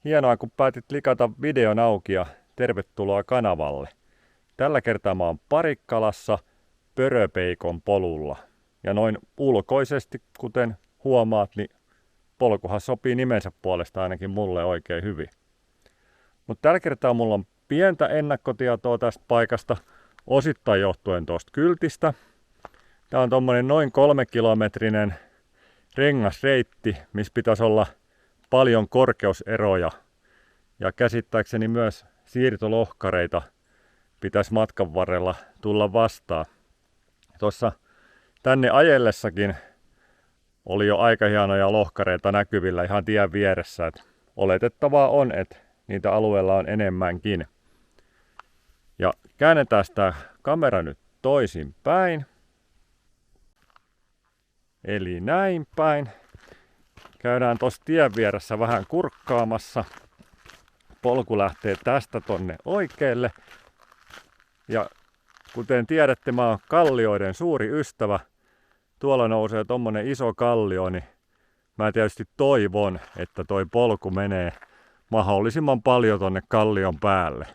Hienoa, kun päätit likata videon auki ja tervetuloa kanavalle. Tällä kertaa mä oon Parikkalassa Pöröpeikon polulla. Ja noin ulkoisesti, kuten huomaat, niin polkuhan sopii nimensä puolesta ainakin mulle oikein hyvin. Mutta tällä kertaa mulla on pientä ennakkotietoa tästä paikasta, osittain johtuen tuosta kyltistä. Tää on tommonen noin 3-kilometrinen rengasreitti, missä pitäisi olla paljon korkeuseroja. Ja käsittääkseni myös siirtolohkareita pitäisi matkan varrella tulla vastaan. Tuossa tänne ajellessakin oli jo aika hienoja lohkareita näkyvillä ihan tien vieressä. Et oletettavaa on, että niitä alueella on enemmänkin. Ja käännetään tämä kamera nyt toisin päin. Eli näin päin. Käydään tuossa tien vieressä vähän kurkkaamassa. Polku lähtee tästä tonne oikealle. Ja kuten tiedätte, mä oon kallioiden suuri ystävä. Tuolla nousee tommonen iso kallio, niin mä tietysti toivon, että toi polku menee mahdollisimman paljon tonne kallion päälle.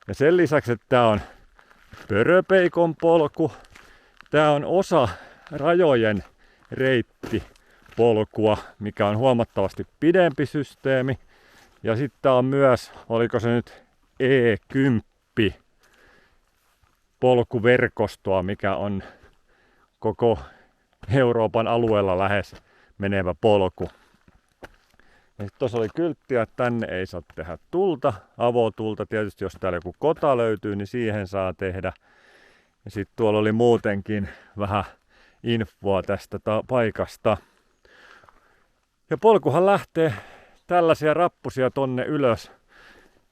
Ja sen lisäksi, että tää on Pöröpeikon polku, tää on osa Rajojen reittipolkua, mikä on huomattavasti pidempi systeemi. Ja sitten tää on myös, oliko se nyt E10 polkuverkostoa, mikä on koko Euroopan alueella lähes menevä polku. Ja sitten tuossa oli kylttiä, että tänne ei saa tehdä tulta, avotulta. Tietysti jos täällä joku kota löytyy, niin siihen saa tehdä. Ja sitten tuolla oli muutenkin vähän infoa tästä paikasta. Ja polkuhan lähtee tällaisia rappusia tonne ylös.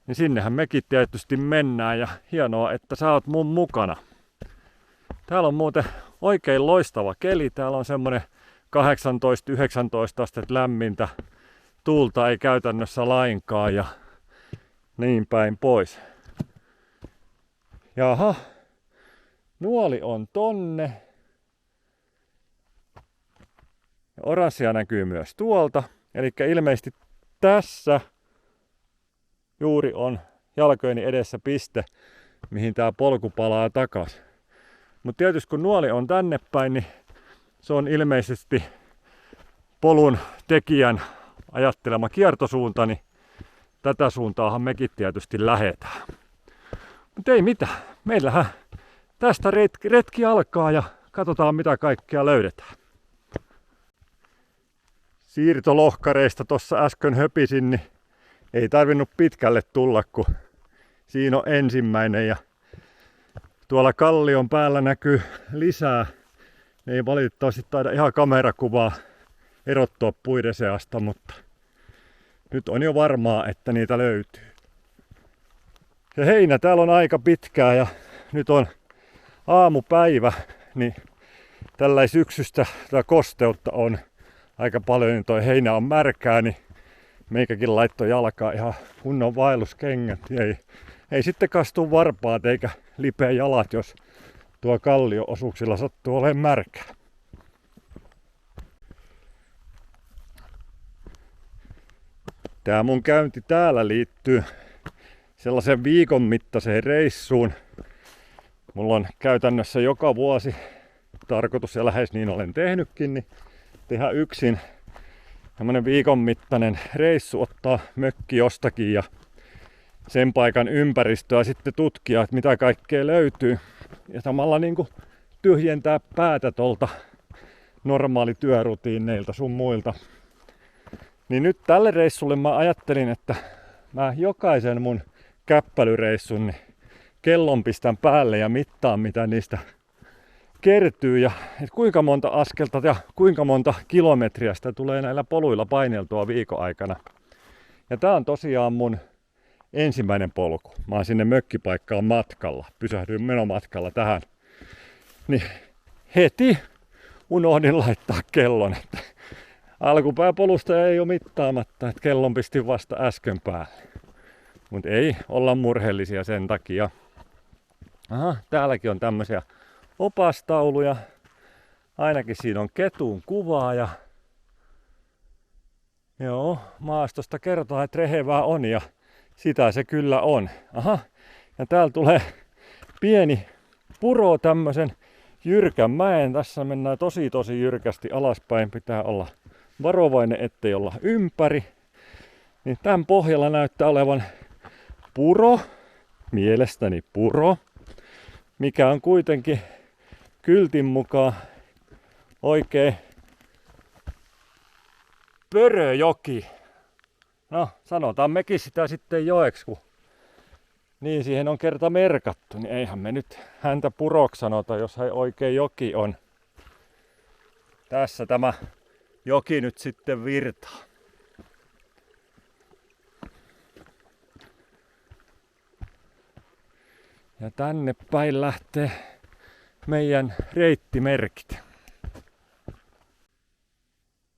Niin sinnehän mekin tietysti mennään ja hienoa, että sä oot mun mukana. Täällä on muuten oikein loistava keli. Täällä on semmonen 18-19 astetta lämmintä. Tuulta ei käytännössä lainkaan ja niin päin pois. Jaha, nuoli on tonne. Ja oranssia näkyy myös tuolta. Eli ilmeisesti tässä juuri on jalkojeni edessä piste, mihin tää polku palaa takas. Mutta tietysti kun nuoli on tänne päin, niin se on ilmeisesti polun tekijän ajattelema kiertosuunta, niin tätä suuntaahan mekin tietysti lähetään. Mutta ei mitään, meillähän tästä retki alkaa ja katsotaan mitä kaikkea löydetään. Siirtolohkareista tuossa äsken höpisin, niin ei tarvinnut pitkälle tulla, kun siinä on ensimmäinen ja tuolla kallion päällä näkyy lisää. Ne ei valitettavasti taida ihan kamerakuvaa erottua puiden seasta, mutta nyt on jo varmaa, että niitä löytyy. Ja heinä täällä on aika pitkää ja nyt on aamupäivä, niin tällä syksystä tätä kosteutta on aika paljon, niin toi heinä on märkää, niin meikäkin laittoi jalkaa ihan kunnon vaelluskengät. Ei sitten kastu varpaat eikä lipeä jalat, jos tuo kallio-osuuksilla sattuu olemaan märkää. Tää mun käynti täällä liittyy sellaisen viikon mittaiseen reissuun. Mulla on käytännössä joka vuosi tarkoitus, ja lähes niin olen tehnytkin, niin tehdä yksin tämmönen viikon mittainen reissu, ottaa mökki jostakin ja sen paikan ympäristöä sitten tutkia, että mitä kaikkea löytyy. Ja samalla niin kuin tyhjentää päätä tuolta normaalityörutiineilta sun muilta. Niin nyt tälle reissulle mä ajattelin, että mä jokaisen mun käppälyreissun niin kellon pistän päälle ja mittaan mitä niistä kertyy ja että kuinka monta askelta ja kuinka monta kilometriä sitä tulee näillä poluilla paineltua viikon aikana. Ja tää on tosiaan mun ensimmäinen polku. Mä oon sinne mökkipaikkaan matkalla. Pysähdyin menomatkalla tähän. Niin heti unohdin laittaa kellon. Että alkupääpolusta ei ole mittaamatta, että kellon pistin vasta äsken päälle. Mut ei olla murheellisia sen takia. Aha, täälläkin on tämmösiä opastauluja. Ainakin siinä on ketun kuvaa ja Joo, maastosta kertoo, että rehevää on ja sitä se kyllä on. Aha, ja täällä tulee pieni puro tämmösen jyrkän mäen. Tässä mennään tosi jyrkästi alaspäin. Pitää olla varovainen, ettei olla ympäri. Niin tämän pohjalla näyttää olevan puro, mielestäni puro, mikä on kuitenkin kyltin mukaan oikein Pöröjoki. No, sanotaan mekin sitä sitten joeksi, kun niin siihen on kerta merkattu, niin eihän me nyt häntä puroksi sanota, jos hän oikein joki on. Tässä tämä joki nyt sitten virtaa. Ja tänne päin lähtee meidän reittimerkit.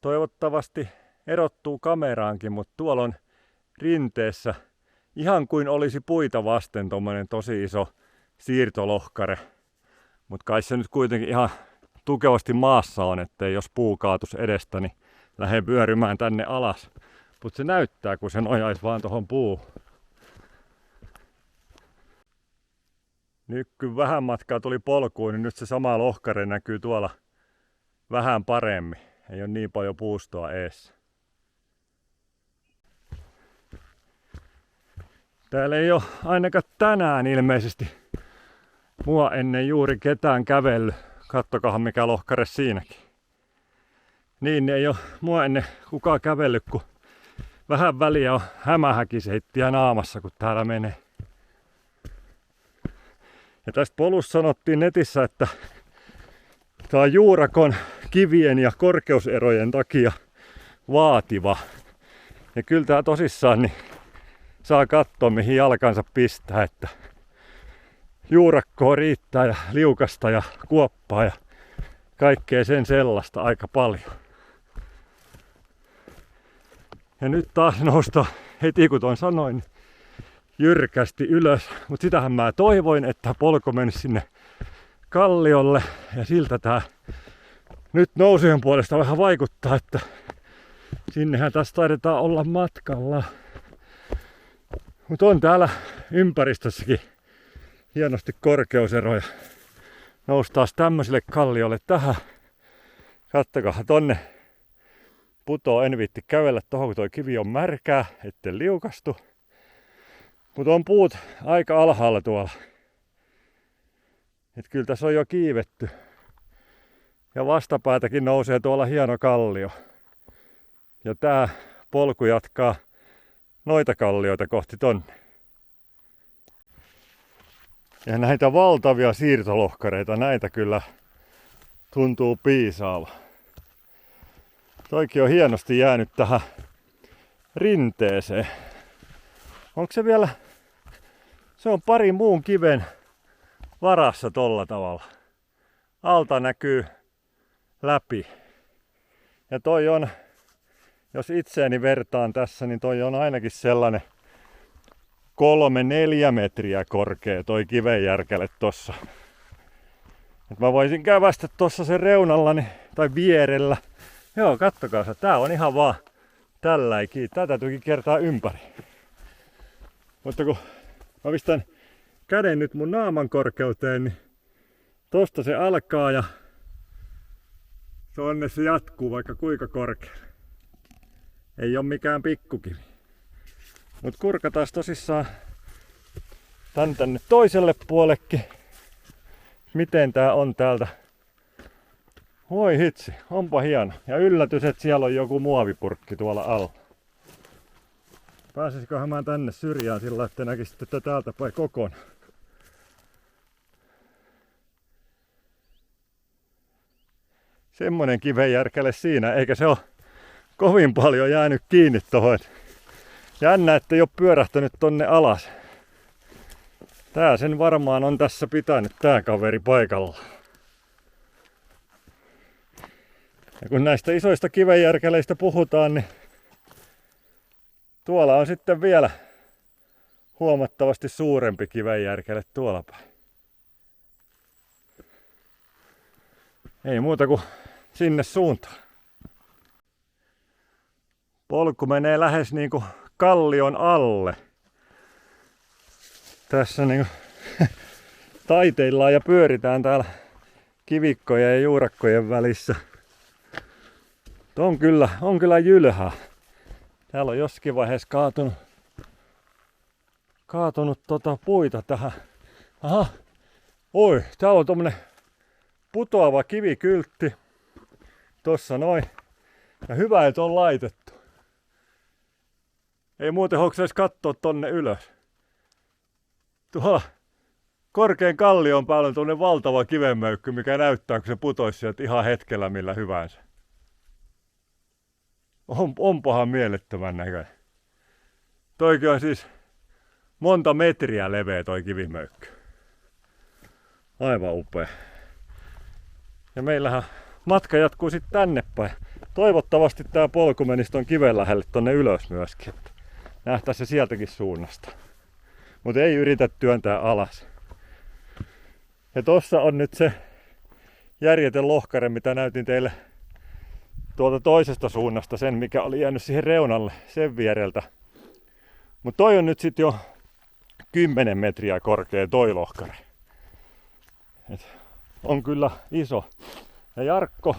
Toivottavasti erottuu kameraankin, mutta tuolla on rinteessä ihan kuin olisi puita vasten tommonen tosi iso siirtolohkare. Mutta kai se nyt kuitenkin ihan tukevasti maassa on, ettei jos puu kaatus edestä, niin lähde vyörymään tänne alas. Mutta se näyttää, kun se nojaisi vaan tohon puuhun. Nyt kun vähän matkaa tuli polkuun, niin nyt se sama lohkare näkyy tuolla vähän paremmin. Ei ole niin paljon puustoa eessä. Täällä ei ole ainakaan tänään ilmeisesti mua ennen juuri ketään kävellyt. Kattokahan mikä lohkare siinäkin. Niin ei ole mua ennen kukaan kävellyt, kun vähän väliä on hämähäkiseittiä naamassa, kun täällä menee. Ja tästä polusta sanottiin netissä, että tää on juurakon kivien ja korkeuserojen takia vaativa. Ja kyllä tää tosissaan niin saa katsoa mihin jalkansa pistää, että juurakkoa riittää ja liukasta ja kuoppaa ja kaikkea sen sellaista aika paljon. Ja nyt taas nousta heti kun ton sanoin jyrkästi ylös, mutta sitähän mä toivoin, että polku menisi sinne kalliolle ja siltä tää nyt nousujen puolesta vähän vaikuttaa, että sinnehän tässä taidetaan olla matkalla. Mutta on täällä ympäristössäkin hienosti korkeuseroja. Noustaan tämmöiselle kalliolle tähän. Kattokaa tonne putoo, en viitti kävellä tohon, kun toi kivi on märkää, ettei liukastu. Mutta on puut aika alhaalla tuolla. Et kyllä tässä on jo kiivetty. Ja vastapäätäkin nousee tuolla hieno kallio. Ja tää polku jatkaa noita kallioita kohti tonne. Ja näitä valtavia siirtolohkareita, näitä kyllä tuntuu piisaava. Toikin on hienosti jäänyt tähän rinteeseen. Onko se vielä? Se on pari muun kiven varassa tolla tavalla. Alta näkyy läpi. Ja toi on, jos itseäni vertaan tässä, niin toi on ainakin sellainen 3-4 metriä korkea toi kivenjärkele tossa. Et mä voisin kävästä tossa sen reunallani tai vierellä. Joo, kattokaa se. Tää on ihan vaan tälläikin. Tää täytyykin kertaa ympäri. Mutta kun mä pistän käden nyt mun naaman korkeuteen, niin tosta se alkaa ja tonne se jatkuu vaikka kuinka korkealle. Ei oo mikään pikkukivi. Mut kurkataan tosissaan tän tänne toiselle puolellekin. Miten tää on täältä. Voi hitsi, onpa hieno. Ja yllätys, että siellä on joku muovipurkki tuolla alla. Pääsisiköhän mä tänne syrjään sillä, että näkisitte tätä täältä päin kokonaan. Semmonen kivenjärkäle siinä, eikä se ole kovin paljon jäänyt kiinni tohon. Jännä, ettei ole pyörähtänyt tonne alas. Tää sen varmaan on tässä pitänyt tää kaveri paikalla. Ja kun näistä isoista kivenjärkäleistä puhutaan, niin tuolla on sitten vielä huomattavasti suurempi kivenjärkäle tuolla päin. Ei muuta kuin sinne suuntaan. Polku menee lähes niinku kallion alle. Tässä niinku taiteillaan ja pyöritään täällä kivikkojen ja juurakkojen välissä. On kyllä jylhää. Täällä on jossakin vaiheessa kaatunut puita tähän. Aha. Oi, täällä on tommonen putoava kivikyltti. Tossa noin. Ja hyvä, että on laitettu. Ei muuten hoksaisi katsoa tonne ylös. Tuolla korkean kallion päällä on tuonne valtava kivenmöykky, mikä näyttää, kun se putoisi sieltä ihan hetkellä millä hyvänsä. Onpahan mielettömän näköinen. Toikin on siis monta metriä leveä toi kivimöykky. Aivan upea. Ja meillähän matka jatkuu sitten tänne päin. Toivottavasti tää polku menisi ton kiven lähelle tonne ylös myöskin. Että nähtäisi se sieltäkin suunnasta. Mutta ei yritä työntää alas. Ja tossa on nyt se järjetön lohkare, mitä näytin teille tuolta toisesta suunnasta, sen mikä oli jäänyt siihen reunalle sen viereltä. Mutta toi on nyt sit jo 10 metriä korkea toi lohkare. Et on kyllä iso. Ja Jarkko,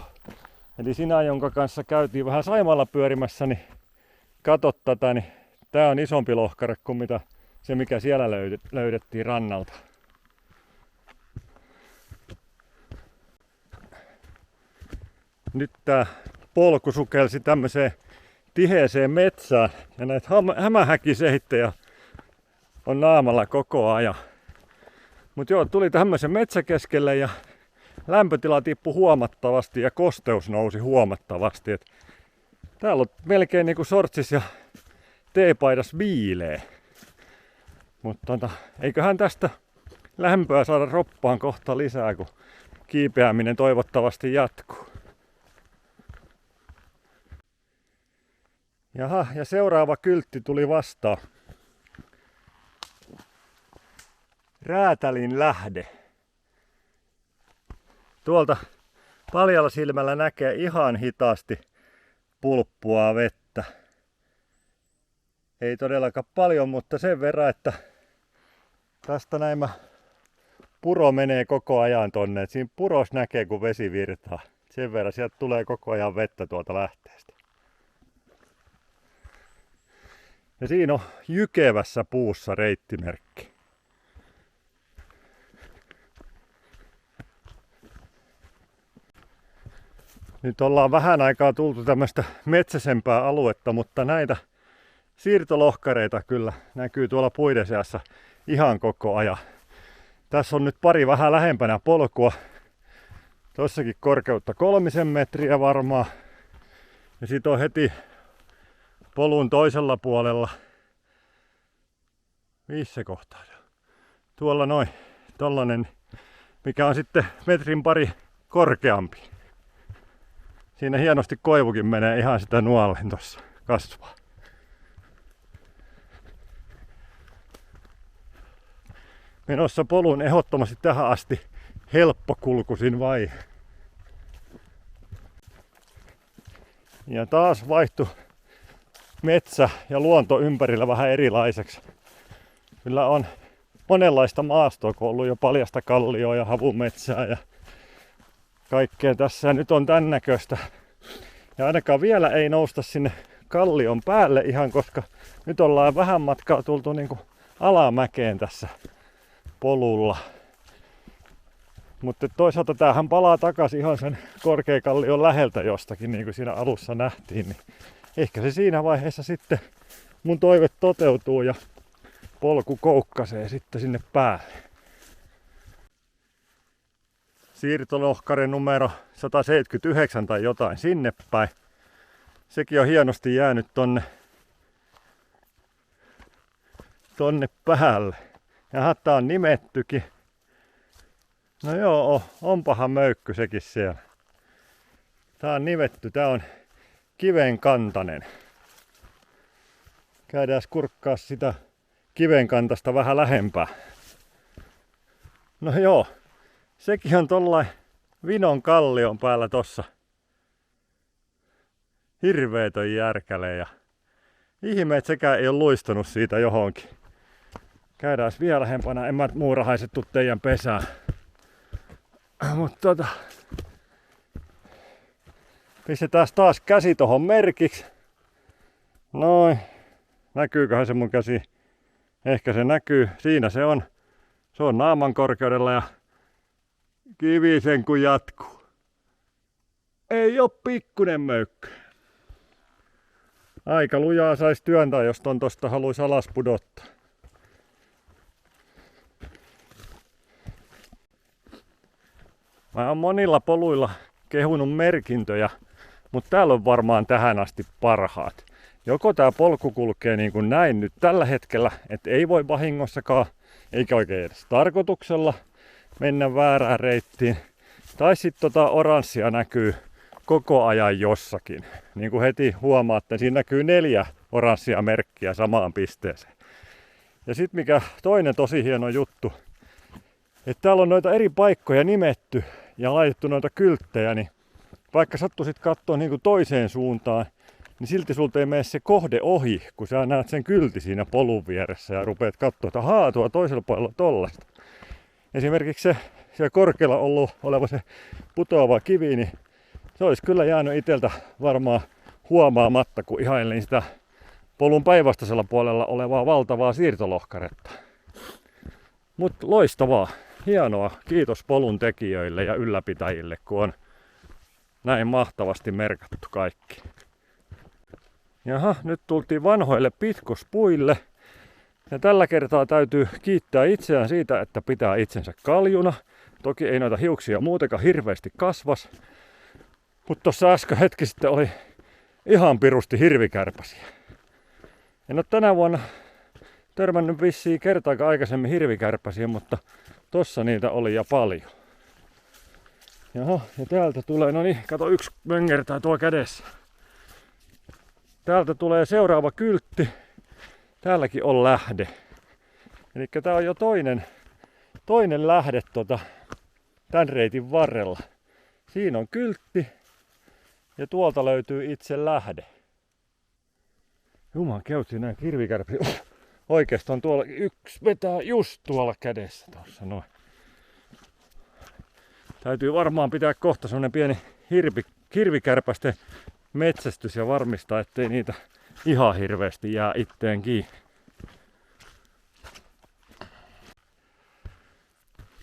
eli sinä, jonka kanssa käytiin vähän Saimaalla pyörimässä, niin katot tätä, niin tää on isompi lohkare kuin mitä se, mikä siellä löydettiin rannalta. Nyt tää polku sukelsi tämmöiseen tiheeseen metsään ja näitä hämähäkiseittejä on naamalla koko ajan. Mut joo, tuli tämmöisen metsäkeskelle ja lämpötila tippui huomattavasti ja kosteus nousi huomattavasti. Et täällä on melkein niinku sortsis ja teepaidas viilee. Mutta eiköhän tästä lämpöä saada roppaan kohta lisää, kun kiipeäminen toivottavasti jatkuu. Jaha, ja seuraava kyltti tuli vastaan. Räätälin lähde. Tuolta paljalla silmällä näkee ihan hitaasti pulppua vettä. Ei todellakaan paljon, mutta sen verran, että tästä näin puro menee koko ajan tonne. Et siinä puros näkee, kun vesi virtaa. Sen verran sieltä tulee koko ajan vettä tuolta lähteestä. Ja siinä on jykevässä puussa reittimerkki. Nyt ollaan vähän aikaa tultu tämmöistä metsäsempää aluetta, mutta näitä siirtolohkareita kyllä näkyy tuolla puiden seassa ihan koko ajan. Tässä on nyt pari vähän lähempänä polkua. Tossakin korkeutta 3 metriä varmaan. Ja sit on heti polun toisella puolella. Missä kohtaa se on? Tuolla noin. Tollanen, mikä on sitten metrin pari korkeampi. Siinä hienosti koivukin menee ihan sitä nuollen tossa kasvaa. Menossa polun ehdottomasti tähän asti helppokulkuisin vaihe. Ja taas vaihtui metsä ja luonto ympärillä vähän erilaiseksi. Kyllä on monenlaista maastoa, kun on ollut jo paljasta kallioa ja havumetsää ja kaikkea tässä. Ja nyt on tän näköistä. Ja ainakaan vielä ei nousta sinne kallion päälle ihan, koska nyt ollaan vähän matkaa tultu niinku alamäkeen tässä polulla. Mutta toisaalta tämähän palaa takaisin ihan sen korkeakallion läheltä jostakin, niin kuin siinä alussa nähtiin. Niin ehkä se siinä vaiheessa sitten mun toive toteutuu ja polku koukkasee sitten sinne päälle. Siirtolohkare numero 179 tai jotain sinne päin. Sekin on hienosti jäänyt tonne päälle. Ja tää on nimettykin. No joo, onpahan möykky sekin siellä. Tää on nimetty, tää on kivenkantainen. Käydään kurkkaa sitä kivenkantasta vähän lähempää. No joo, sekin on tollain Vinon kallion päällä tossa. Hirveetön järkäle ja ihme, että sekään ei ole luistunut siitä johonkin. Käydään vielä lähempänä, en mä muurahaiset tuu teidän pesään. Mutta pistetään taas käsi tohon merkiksi. Noin. Näkyyköhän se mun käsi? Ehkä se näkyy. Siinä se on. Se on naaman korkeudella ja kivisen kun jatkuu. Ei oo pikkunen möykkö. Aika lujaa sais työntää, jos ton tosta haluis alas pudottaa. Mä oon monilla poluilla kehunut merkintöjä, mutta täällä on varmaan tähän asti parhaat. Joko tää polku kulkee niin kuin näin nyt tällä hetkellä, että ei voi vahingossakaan, eikä oikein edes tarkoituksella mennä väärään reittiin. Tai sitten oranssia näkyy koko ajan jossakin. Niin kuin heti huomaatte, siinä näkyy 4 oranssia merkkiä samaan pisteeseen. Ja sitten mikä toinen tosi hieno juttu, että täällä on noita eri paikkoja nimetty ja laitettu noita kylttejä, niin vaikka sattuisit katsoa niin kuin toiseen suuntaan, niin silti sulta ei mene se kohde ohi, kun sä näet sen kylti siinä polun vieressä ja rupeat katsoa, että ahaa, tuolla toisella puolella on tollaista. Esimerkiksi se siellä korkealla oleva se putoava kivi, niin se olisi kyllä jäänyt itseltä varmaan huomaamatta, kun ihailin sitä polun päinvastaisella puolella olevaa valtavaa siirtolohkaretta. Mutta loistavaa, hienoa, kiitos polun tekijöille ja ylläpitäjille, kun on näin mahtavasti merkattu kaikki. Jaha, nyt tultiin vanhoille pitkospuille. Ja tällä kertaa täytyy kiittää itseään siitä, että pitää itsensä kaljuna. Toki ei noita hiuksia muutenkaan hirveästi kasvas. Mutta tuossa äsken hetki sitten oli ihan pirusti hirvikärpäsiä. En ole tänä vuonna törmännyt vissiin kertaakaan aikaisemmin hirvikärpäsiä, mutta tossa niitä oli ja paljon. Jaha, ja täältä tulee, no niin, kato, yksi möngertää tuo kädessä. Täältä tulee seuraava kyltti. Täälläkin on lähde. Eli tää on jo toinen lähde tän reitin varrella. Siinä on kyltti ja tuolta löytyy itse lähde. Juman keutsi näin kirvikärpäsiä. Oikeastaan tuolla yksi vetää just tuolla kädessä tuossa noin. Täytyy varmaan pitää kohta semmonen pieni hirvikärpästen metsästys ja varmistaa, ettei niitä ihan hirveästi jää itteen kiinni.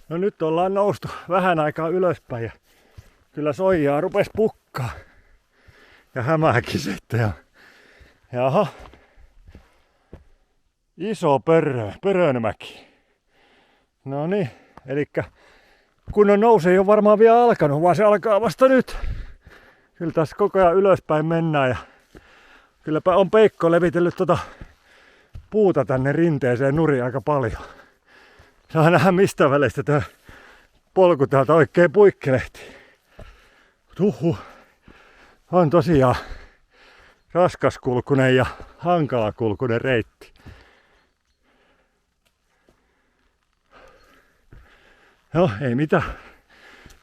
No nyt ollaan noustu vähän aikaa ylöspäin ja kyllä soijaa rupes pukkaa. Ja hämääkin sitten. Ja jaha. Iso Pörönmäki. No niin, elikkä kunnon nousu ei ole varmaan vielä alkanut, vaan se alkaa vasta nyt. Kyllä tässä koko ajan ylöspäin mennään ja kylläpä on Peikko levitellyt puuta tänne rinteeseen nurin aika paljon. Saa nähdä mistä väleistä tää polku täältä oikein puikkelehti. On tosiaan raskaskulkunen ja hankalakulkunen reitti. No ei mitään.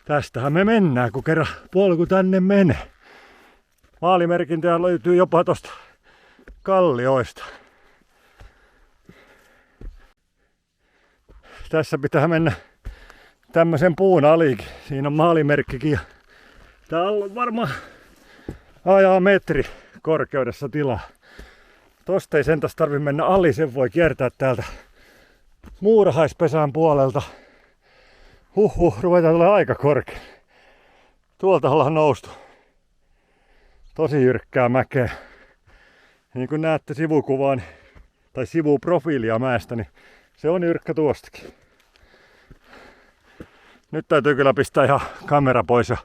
Tästähän me mennään, kun kerran polku tänne menee. Maalimerkintöjä löytyy jopa tosta kallioista. Tässä pitää mennä tämmösen puun alikin. Siinä on maalimerkkikin. Täällä on varmaan ajaa metri korkeudessa tilaa. Tosta ei sentäs tarvi mennä ali, sen voi kiertää täältä muurahaispesän puolelta. Ruvetaan tulemaan aika korkealle. Tuolta ollaan noustu. Tosi jyrkkää mäkeä. Niin kuin näette sivukuvaan tai sivuprofiilia mäestä, niin se on jyrkkä tuostakin. Nyt täytyy kyllä pistää ihan kamera pois ja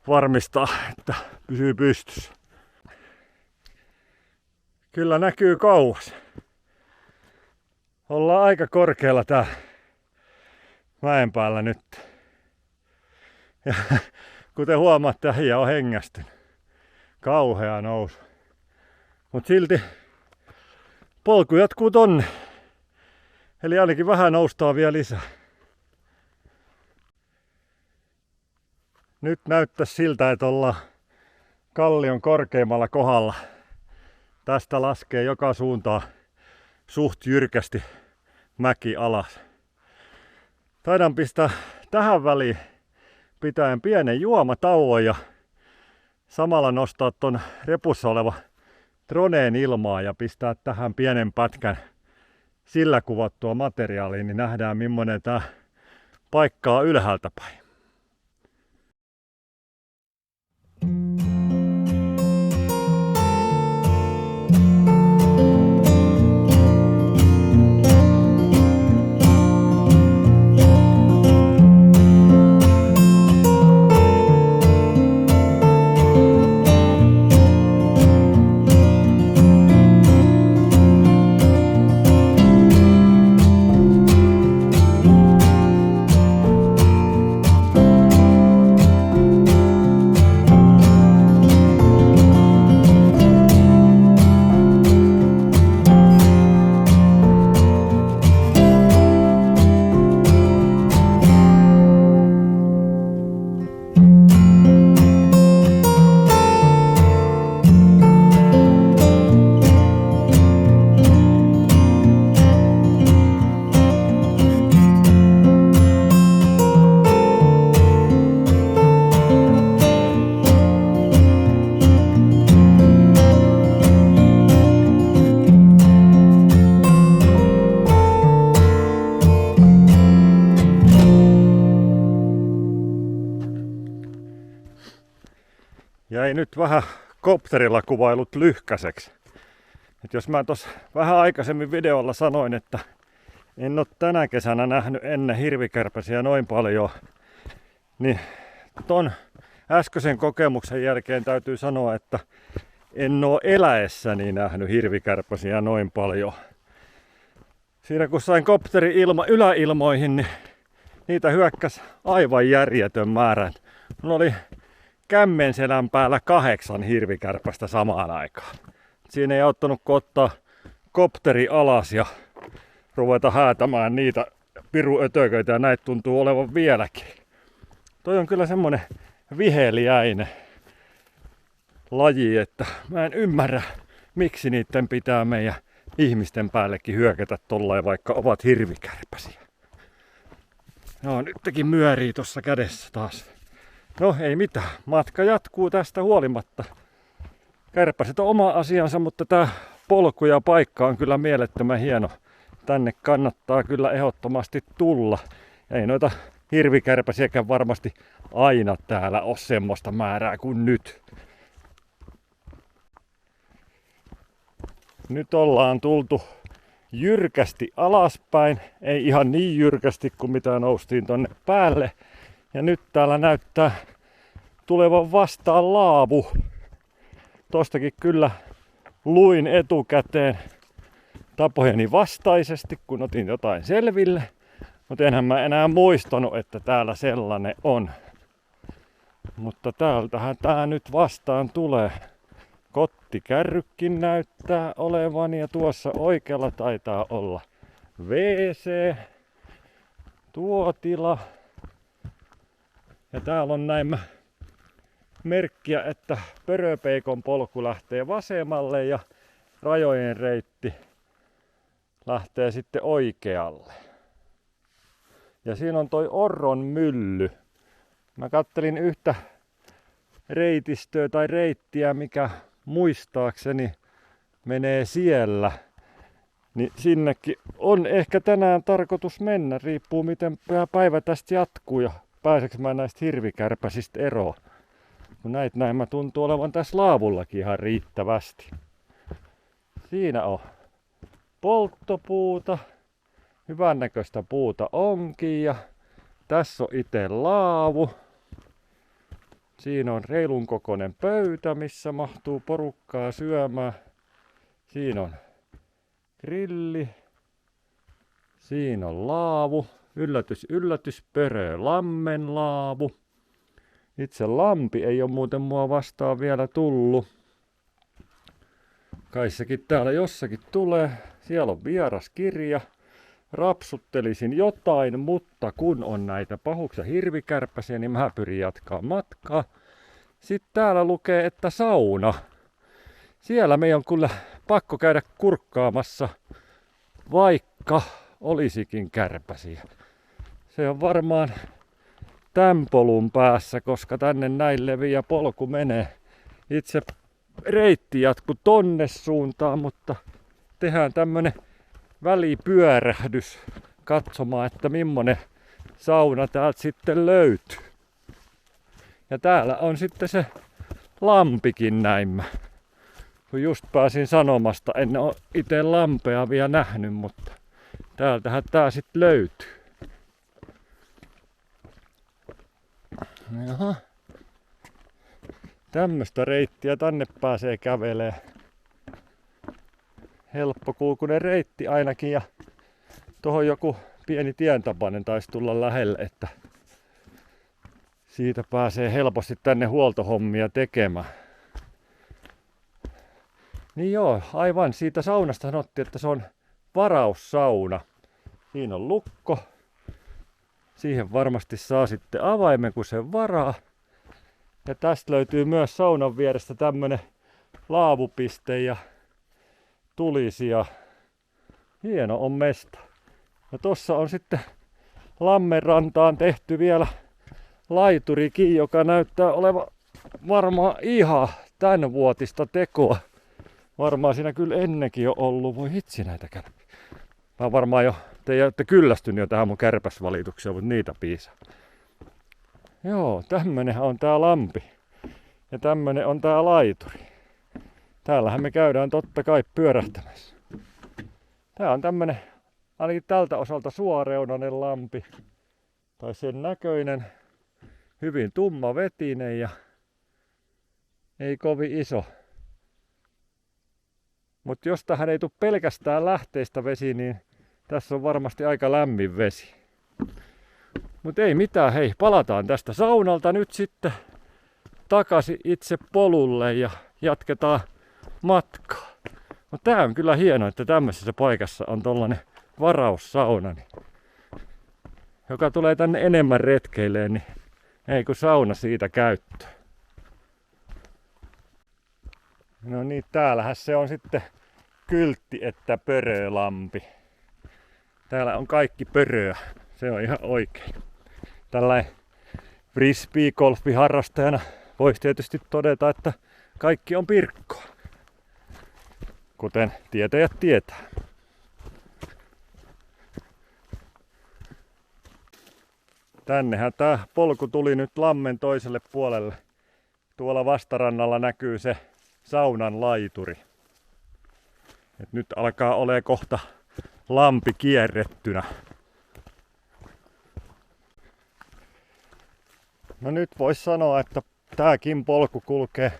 varmistaa, että pysyy pystyssä. Kyllä näkyy kauas. Ollaan aika korkealla tää mäen päällä nyt. Ja kuten huomaatte, äijä on hengästynyt. Kauhea nousu. Mut silti polku jatkuu tonne. Eli ainakin vähän noustaan vielä lisää. Nyt näyttäisi siltä, että ollaan kallion korkeimmalla kohdalla. Tästä laskee joka suuntaan suht jyrkästi mäki alas. Taidan pistää tähän väliin pitäen pienen juomatauon ja samalla nostaa ton repussa oleva droneen ilmaa ja pistää tähän pienen pätkän sillä kuvattua materiaalia, niin nähdään millainen tää paikka on ylhäältä päin. Jäi nyt vähän kopterilla kuvailut lyhkäiseksi. Et jos mä tuossa vähän aikaisemmin videolla sanoin, että en ole tänä kesänä nähnyt ennen hirvikärpäsiä noin paljon, niin ton äskeisen kokemuksen jälkeen täytyy sanoa, että en ole eläessäni nähnyt hirvikärpäsiä noin paljon. Siinä kun sain kopterin yläilmoihin, niin niitä hyökkäsi aivan järjetön määrä. Mulla oli kämmenselän päällä 8 hirvikärpästä samaan aikaan. Siinä ei auttanut kun ottaa kopteri alas ja ruveta häätämään niitä piruötököitä, ja näitä tuntuu olevan vieläkin. Toi on kyllä semmonen viheliäinen laji, että mä en ymmärrä, miksi niiden pitää meidän ihmisten päällekin hyökätä tollain, vaikka ovat hirvikärpäsiä. No, nytkin myörii tossa kädessä taas. No ei mitään, matka jatkuu tästä huolimatta. Kärpäset on oma asiansa, mutta tää polku ja paikka on kyllä mielettömän hieno. Tänne kannattaa kyllä ehdottomasti tulla. Ei noita hirvikärpäsiäkään varmasti aina täällä ole semmoista määrää kuin nyt. Nyt ollaan tultu jyrkästi alaspäin. Ei ihan niin jyrkästi kuin mitä noustiin tonne päälle. Ja nyt täällä näyttää tulevan vastaan laavu. Tostakin kyllä luin etukäteen tapojeni vastaisesti, kun otin jotain selville. Mutta enhän mä enää muistanut, että täällä sellainen on. Mutta täältähän tää nyt vastaan tulee. Kottikärrykin näyttää olevan ja tuossa oikealla taitaa olla WC. Tuo tila. Ja täällä on näin merkkiä, että Pöröpeikon polku lähtee vasemmalle ja Rajojen reitti lähtee sitten oikealle. Ja siinä on toi Orron mylly. Mä kattelin yhtä reitistöä tai reittiä, mikä muistaakseni menee siellä. Niin sinnekin on ehkä tänään tarkoitus mennä, riippuu miten päivä tästä jatkuu ja pääseekö mä näistä hirvikärpäsistä eroon. Kun näitä näin mä tuntuu olevan tässä laavullakin ihan riittävästi. Siinä on polttopuuta, hyvännäköistä puuta onkin ja tässä on itse laavu. Siinä on reilun kokoinen pöytä, missä mahtuu porukkaa syömään. Siinä on grilli. Siinä on laavu. Yllätys, yllätys, Pörölammen laavu. Itse lampi ei ole muuten mua vastaan vielä tullut. Kai sekin täällä jossakin tulee. Siellä on vieras kirja. Rapsuttelisin jotain, mutta kun on näitä pahuksia hirvikärpäsiä, niin mä pyrin jatkaa matkaa. Sitten täällä lukee, että sauna. Siellä meidän on kyllä pakko käydä kurkkaamassa, vaikka olisikin kärpäsiä. Se on varmaan tämän polun päässä, koska tänne näin leviä polku menee. Itse reitti jatkuu tonne suuntaan, mutta tehdään tämmönen välipyörähdys katsomaan, että millainen sauna täältä sitten löytyy. Ja täällä on sitten se lampikin näimmä. Kun just pääsin sanomasta, en ole itse lampea vielä nähnyt, mutta täältähän tää sitten löytyy. Jaha. Tämmöstä reittiä tänne pääsee kävelee. Helppokulkuinen reitti ainakin, ja tuohon joku pieni tientapainen taisi tulla lähelle, että siitä pääsee helposti tänne huoltohommia tekemään. Niin joo, aivan siitä saunasta sanottiin, että se on varaussauna. Siinä on lukko. Siihen varmasti saa sitten avaimen, kun sen varaa. Ja tästä löytyy myös saunan vierestä tämmönen laavupiste ja tulisia. Hieno on mesta. Ja tossa on sitten Lammenrantaan tehty vielä laiturikin, joka näyttää olevan varmaan ihan tämänvuotista tekoa. Varmaan siinä kyllä ennenkin on ollut. Voi hitsi näitä kärpiä. Mä varmaan jo, te olette kyllästynyt jo tähän mun kärpäsvalitukseen, mutta niitä piisaa. Joo, tämmönenhän on tää lampi. Ja tämmönen on tää laituri. Täällähän me käydään totta kai pyörähtämässä. Tää on tämmönen, ainakin tältä osalta suoreunainen lampi. Tai sen näköinen. Hyvin tumma vetinen ja ei kovin iso. Mutta jos tähän ei tule pelkästään lähteistä vesi, niin tässä on varmasti aika lämmin vesi. Mutta ei mitään, hei, palataan tästä saunalta nyt sitten takaisin itse polulle ja jatketaan matkaa. Mutta tää on kyllä hienoa, että tämmöisessä paikassa on tollanen varaussauna, joka tulee tänne enemmän retkeileen, niin ei kun sauna siitä käyttöön. No niin, täällähän se on sitten kyltti, että Pörölampi. Täällä on kaikki pöröä. Se on ihan oikein. Tällainen frisbee-golfiharrastajana voisi tietysti todeta, että kaikki on pirkkoa. Kuten tietäjät tietää. Tännehän tää polku tuli nyt lammen toiselle puolelle. Tuolla vastarannalla näkyy se saunan laituri. Et nyt alkaa olemaan kohta lampi kierrettynä. No nyt voisi sanoa, että tääkin polku kulkee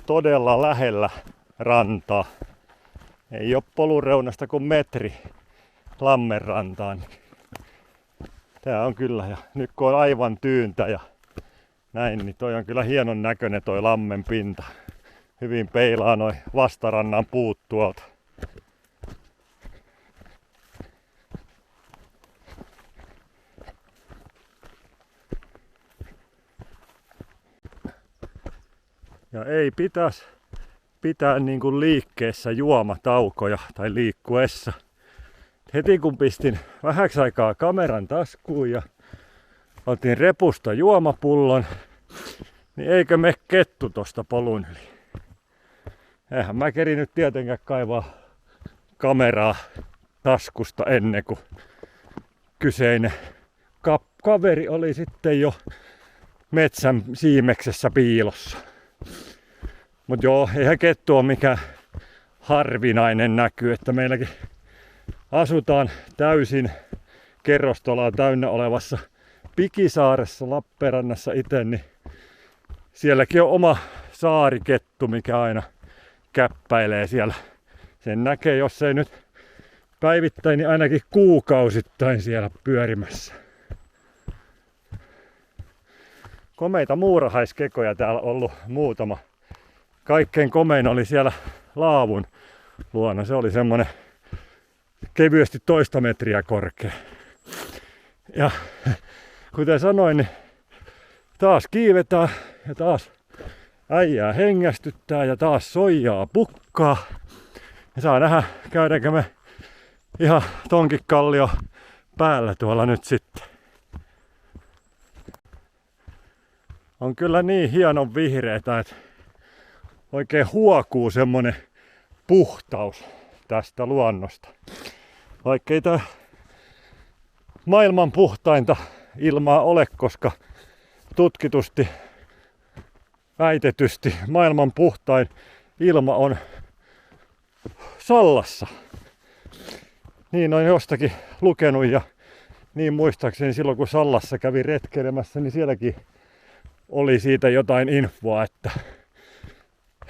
todella lähellä rantaa. Ei ole polun reunasta kuin metri Lammenrantaan. Tää on kyllä, ja nyt kun on aivan tyyntä ja näin, niin toi on kyllä hienon näköinen toi lammen pinta. Hyvin peilaa noi vastarannan puut tuolta. Ja ei pitäisi pitää niin kuin liikkeessä juomataukoja tai liikkuessa. Heti kun pistin vähäksi aikaa kameran taskuun ja otin repusta juomapullon, niin eikö me kettu tosta polun yli. Eihän mä kerinyt tietenkään kaivaa kameraa taskusta ennen kuin kyseinen kaveri oli sitten jo metsän siimeksessä piilossa. Mut joo, eihän kettu ole mikään harvinainen näky, että meilläkin asutaan täysin kerrostolaa täynnä olevassa Pikisaaressa Lappeenrannassa itse, niin sielläkin on oma saarikettu, mikä aina käppäilee siellä. Sen näkee, jos ei nyt päivittäin, niin ainakin kuukausittain siellä pyörimässä. Komeita muurahaiskekoja täällä ollut muutama. Kaikkein komein oli siellä laavun luona. Se oli semmonen kevyesti 1 metriä korkea. Ja kuten sanoin, niin taas kiivetään ja taas äijää hengästyttää ja taas soijaa pukkaa. Ja saa nähdä, käydäänkö me ihan tonkin kallio päällä tuolla nyt sitten. On kyllä niin hienon vihreitä, että oikein huokuu semmonen puhtaus tästä luonnosta. Vaikkei tää maailman puhtainta ilmaa ole, koska tutkitusti, väitetysti maailman puhtain ilma on Sallassa. Niin on jostakin lukenut ja niin muistaakseni silloin kun Sallassa kävi retkeilemässä, niin sielläkin oli siitä jotain infoa, että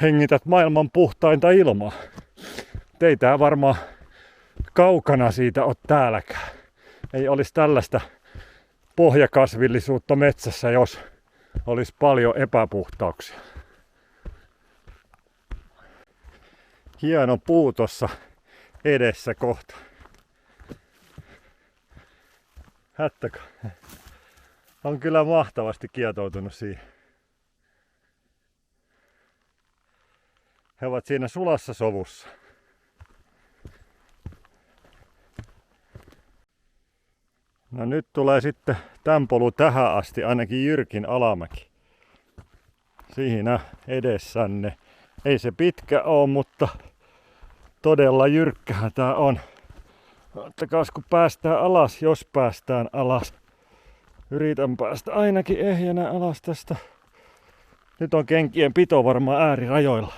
hengität maailman puhtainta ilmaa. Ei tää varmaan kaukana siitä ole täälläkään. Ei olisi tällaista pohjakasvillisuutta metsässä, jos olisi paljon epäpuhtauksia. Hieno puu tossa edessä kohta. Hättäkö? On kyllä mahtavasti kietoutunut siihen. He ovat siinä sulassa sovussa. No nyt tulee sitten tämän polun tähän asti ainakin jyrkin alamäki. Siinä edessänne. Ei se pitkä oo, mutta todella jyrkkähän tää on. Ottakaas kun päästään alas, jos päästään alas. Yritän päästä ainakin ehjänä alas tästä. Nyt on kenkien pito varmaan äärirajoilla.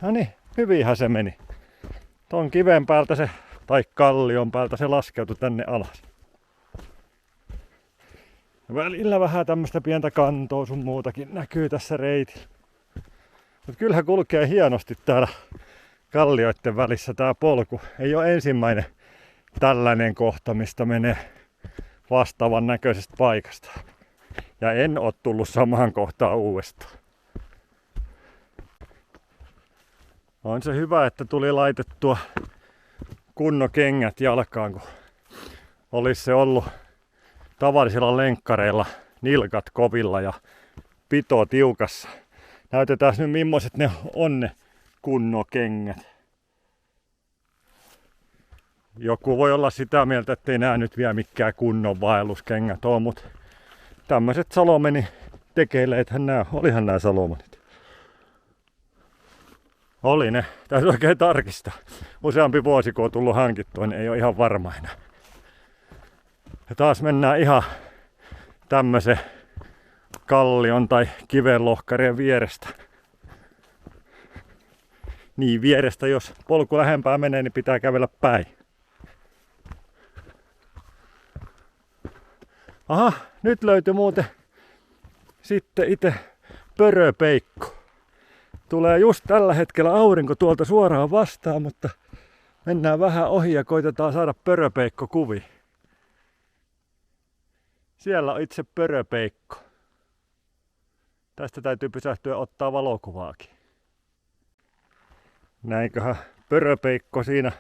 No niin, hyvinhän se meni. Ton kiven päältä se, tai kallion päältä se laskeutui tänne alas. Välillä vähän tämmöstä pientä kantoa sun muutakin näkyy tässä reitillä. Mut kyllähän kulkee hienosti täällä kallioiden välissä tää polku. Ei ole ensimmäinen tällainen kohta, mistä menee vastaavan näköisestä paikasta. Ja en oo tullut samaan kohtaan uudestaan. On se hyvä, että tuli laitettua kunnon kengät jalkaan, kun olisi se ollut tavallisilla lenkkareilla nilkat kovilla ja pito tiukassa. Näytetään nyt millaiset ne on ne kunnon kengät. Joku voi olla sitä mieltä, ettei nää nyt vielä mikään kunnon vaelluskengät ole, mutta tämmöiset Salomoni tekeileethän nää, olihan nää Salomonit. Oli ne, täytyy oikein tarkistaa. Useampi vuosi kun on tullut hankittua, niin ei ole ihan varma enää. Ja taas mennään ihan tämmöisen kallion tai kivenlohkarien vierestä. Niin vierestä, jos polku lähempää menee, niin pitää kävellä päin. Aha, nyt löytyi muuten sitten itse pöröpeikko. Tulee just tällä hetkellä aurinko tuolta suoraan vastaan, mutta mennään vähän ohi ja koitetaan saada pöröpeikko kuvi. Siellä on itse pöröpeikko. Tästä täytyy pysähtyä ottaa valokuvaakin. Näinköhän pöröpeikko siinä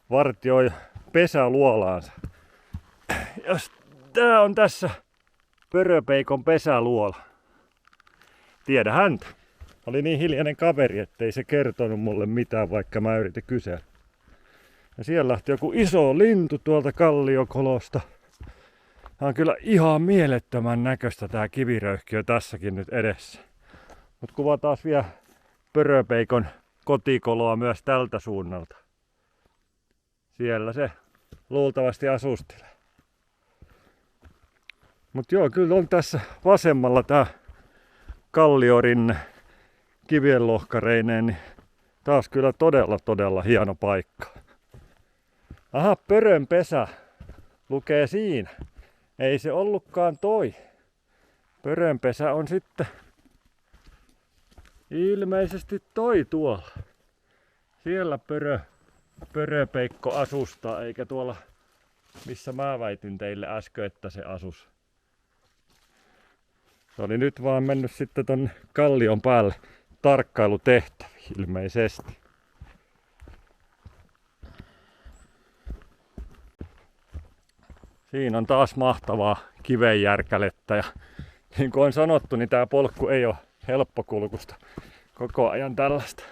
vartioi pesäluolaansa. Jos tää on tässä pöröpeikon pesäluola. Tiedä häntä. Oli niin hiljainen kaveri, ettei se kertonut mulle mitään, vaikka mä yritin kysellä. Ja siellä lähti joku iso lintu tuolta kalliokolosta. Tää on kyllä ihan mielettömän näköistä tää kiviröyhkiö tässäkin nyt edessä. Mut kuvataan vielä pöröpeikon kotikoloa myös tältä suunnalta. Siellä se luultavasti asustelee. Mut joo, kyllä on tässä vasemmalla tää kalliorinne kivienlohkareineen, niin taas kyllä todella hieno paikka. Aha, pörön pesä lukee siinä. Ei se ollutkaan toi. Pörönpesä on sitten ilmeisesti toi tuolla. Siellä pöröpeikko asustaa, eikä tuolla missä mä väitin teille äsken, että se asus. Se oli nyt vaan mennyt sitten tonne kallion päälle tarkkailutehtäviin ilmeisesti. Siinä on taas mahtavaa kivenjärkälettä ja niin kuin on sanottu, niin tää polku ei ole helppokulkusta koko ajan tällaista.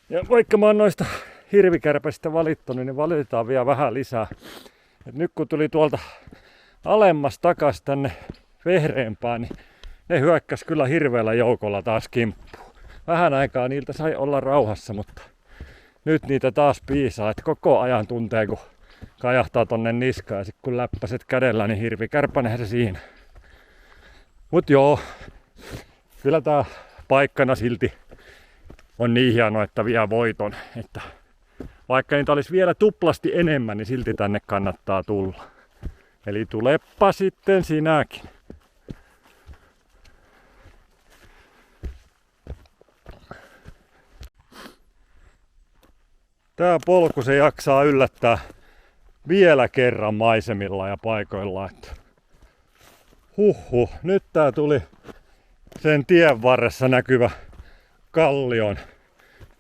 Ja vaikka mä oon noista hirvikärpäsistä valittanut, niin valitetaan vielä vähän lisää. Et nyt kun tuli tuolta alemmas takas tänne vehreempään, niin ne hyökkäs kyllä hirveällä joukolla taas kimppuun. Vähän aikaa niiltä sai olla rauhassa, mutta nyt niitä taas piisaa, että koko ajan tuntee, kun kajahtaa tonne niskaan ja sit kun läppäset kädellä, niin hirvikärpänehän se siinä. Mut joo, kyllä tää paikkana silti on niin hieno, että vie voiton, että vaikka niitä olisi vielä tuplasti enemmän, niin silti tänne kannattaa tulla. Eli tulepa sitten sinäkin. Tää polku se jaksaa yllättää vielä kerran maisemilla ja paikoilla. Että nyt tää tuli sen tien varressa näkyvä kallion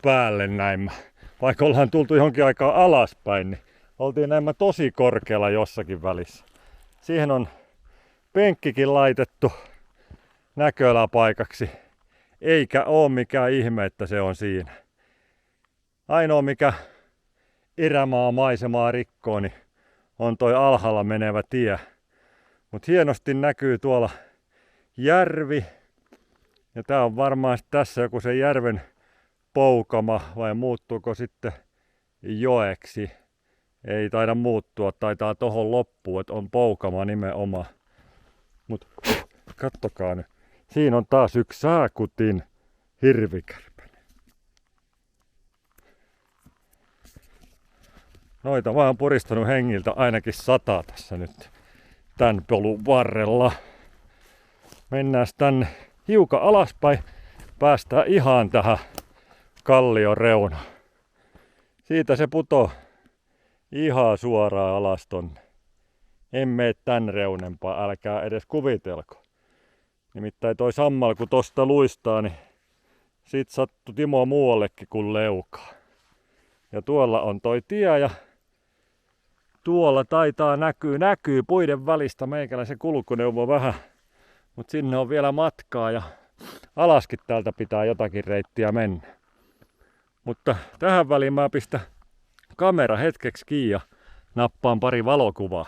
päälle näin. Vaikka ollaan tultu johonkin aikaa alaspäin, niin oltiin näin tosi korkealla jossakin välissä. Siihen on penkkikin laitettu näköalapaikaksi, eikä oo mikään ihme, että se on siinä. Ainoa mikä erämaamaisemaa rikkoo, niin on toi alhaalla menevä tie. Mut hienosti näkyy tuolla järvi. Ja tää on varmaan tässä joku se järven poukama, vai muuttuuko sitten joeksi? Ei taida muuttua, taitaa tohon loppuun, että on poukama nimenomaan. Mut kattokaa nyt. Siinä on taas yksi saakutin hirvikärpänen. Noita mä oon puristanut hengiltä ainakin 100 tässä nyt tän polun varrella. Mennään tänne hiukan alaspäin. Päästään ihan tähän kallion reunaan. Siitä se putoo ihan suoraan alas tonne. En mene tän reunempaa, älkää edes kuvitelko. Nimittäin toi sammal kun tosta luistaa, niin sit sattui Timo muuallekin kuin leukaa. Ja tuolla on toi tie ja tuolla taitaa näkyy puiden välistä meikäläisen kulkuneuvo vähän. Mut sinne on vielä matkaa ja alaskin täältä pitää jotakin reittiä mennä. Mutta tähän väliin mä pistän kamera hetkeksi kiinni ja nappaan pari valokuvaa.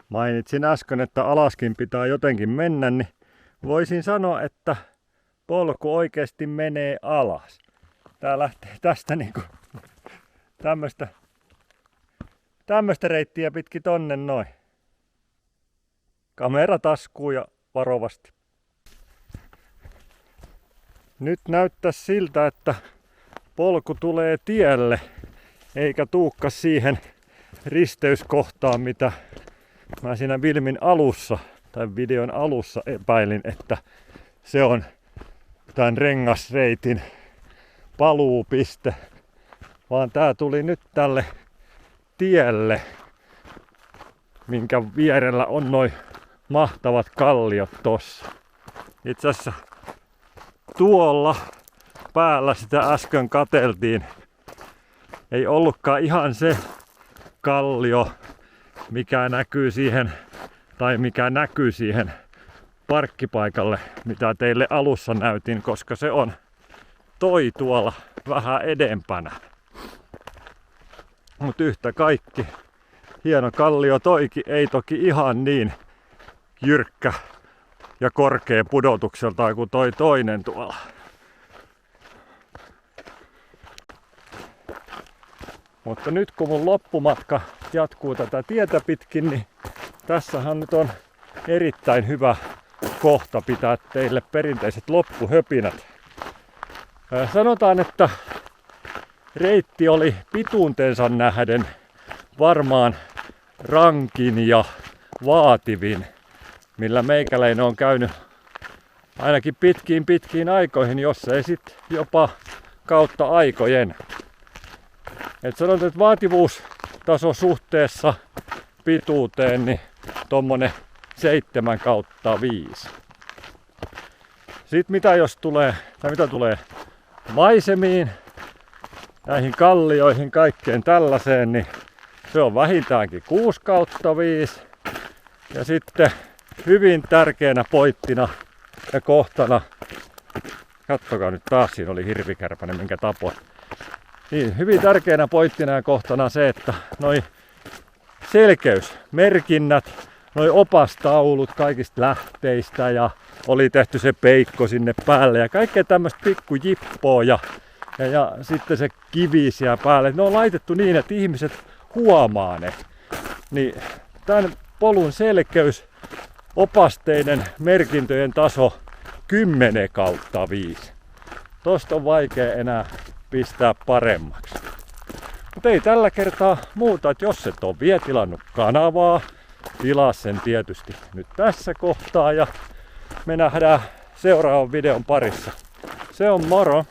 Mainitsin äsken, että alaskin pitää jotenkin mennä, niin voisin sanoa, että polku oikeasti menee alas. Tää lähtee tästä niinku tämmöstä reittiä pitkin tonne noin. Kamera taskuun ja varovasti. Nyt näyttäisi siltä, että polku tulee tielle, eikä tuukka siihen risteyskohtaan, mitä mä siinä filmin alussa tai videon alussa epäilin, että se on tämän rengasreitin paluupiste. Vaan tää tuli nyt tälle tielle, minkä vierellä on noin mahtavat kalliot tossa. Itse asiassa tuolla päällä sitä äsken katseltiin. Ei ollutkaan ihan se kallio, mikä näkyy siihen parkkipaikalle, mitä teille alussa näytin, koska se on toi tuolla vähän edempänä. Mut yhtä kaikki hieno kallio toikin, ei toki ihan niin jyrkkä ja korkea pudotukseltaan kuin toi toinen tuolla. Mutta nyt kun mun loppumatka jatkuu tätä tietä pitkin, niin tässähän nyt on erittäin hyvä kohta pitää teille perinteiset loppuhöpinät. Sanotaan, että reitti oli pituutensa nähden varmaan rankin ja vaativin, millä meikäläinen on käynyt ainakin pitkiin aikoihin, jos ei sit jopa kautta aikojen. Et sanotaan, että vaativuustaso suhteessa pituuteen, niin tommonen 7/5. Sitten mitä tulee maisemiin, näihin kallioihin, kaikkeen tällaiseen, niin se on vähintäänkin 6/5. Ja sitten hyvin tärkeänä pointtina ja kohtana, kattokaa nyt taas, siinä oli hirvikärpänen, minkä tapoin. Niin, hyvin tärkeänä pointtina ja kohtana se, että noi selkeysmerkinnät, noi opastaulut kaikista lähteistä ja oli tehty se peikko sinne päälle ja kaikkea tämmöistä pikkujippoa ja sitten se kivi siellä päälle. Ne on laitettu niin, että ihmiset huomaa ne. Niin tämän polun selkeys, opasteiden merkintöjen taso 10/5. Tosta on vaikea enää pistää paremmaksi. Mutta ei tällä kertaa muuta, että jos et ole vielä tilannut kanavaa, tilaa sen tietysti nyt tässä kohtaa ja me nähdään seuraavan videon parissa. Se on moro!